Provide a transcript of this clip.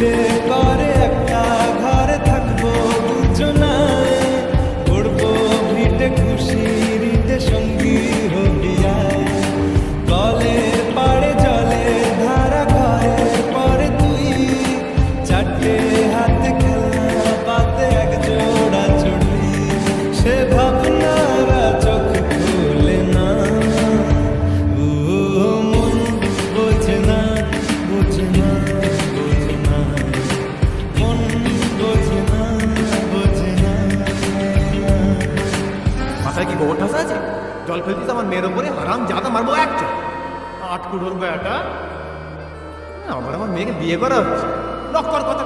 ইচ্ছে করে একটা ঘরে থাকবো দুজনায়, ঘুরবো ভিটে খুশির ঈদে সঙ্গী হবিয়ায়। কলের পাড়ে জলের ধারা ঘরের পরে তুই, চারটে হাতে খেলনা পাতে এক জোড়া চড়ি, সে ভাবনারা চোখ খুলে না। ও মন বোঝে না, বোঝে না, বোঝে না, মন বোঝে না, বোঝে না। মাথায় কি গোবর ঠাসা আছে? জল ফেলতিস আমার মেয়ের ওপরে, হারাম জাদা মারবো এক চোখ। আট কুড়োর বেটা, আমার মেয়েকে বিয়ে করা হচ্ছে, নক কর কথা।